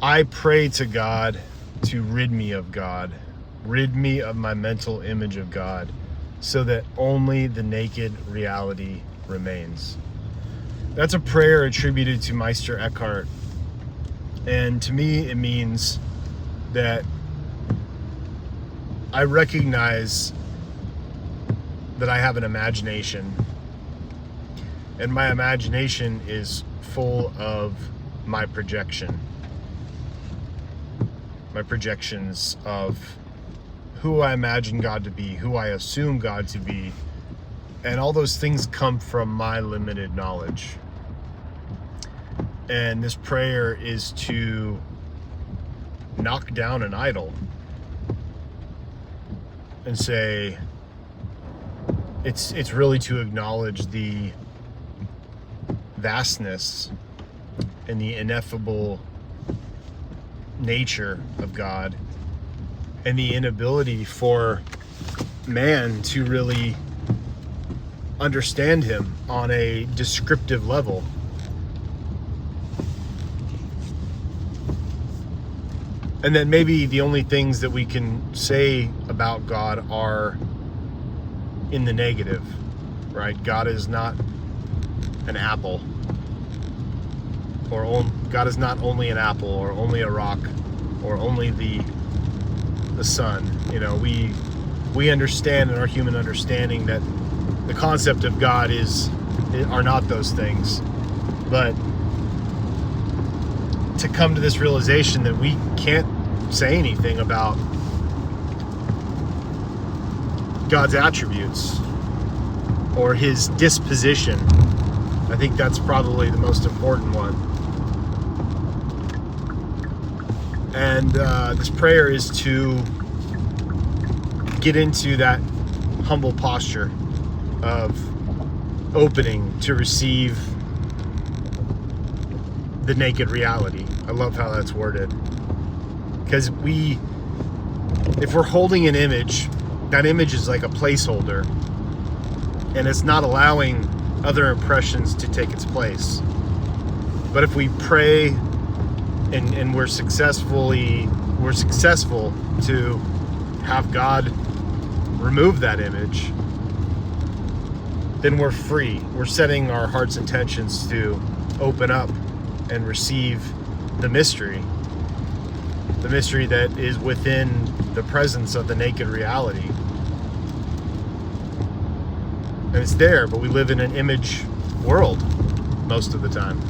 I pray to God to rid me of God, rid me of my mental image of God, so that only the naked reality remains. That's a prayer attributed to Meister Eckhart. And to me, it means that I recognize that I have an imagination, and my imagination is full of my projections of who I imagine God to be, who I assume God to be, and all those things come from my limited knowledge. And this prayer is to knock down an idol and say, it's really to acknowledge the vastness and the ineffable nature of God, and the inability for man to really understand him on a descriptive level. And that maybe the only things that we can say about God are in the negative, right? God is not an apple, or God is not only an apple, or only a rock, or only the sun. You know, we understand in our human understanding that the concept of God are not those things, but to come to this realization that we can't say anything about God's attributes or his disposition. I think that's probably the most important one. And this prayer is to get into that humble posture of opening to receive the naked reality. I love how that's worded. Because if we're holding an image, that image is like a placeholder, and it's not allowing other impressions to take its place. But if we pray and we're successful to have God remove that image, then we're free. We're setting our heart's intentions to open up and receive the mystery that is within the presence of the naked reality. And it's there, but we live in an image world most of the time.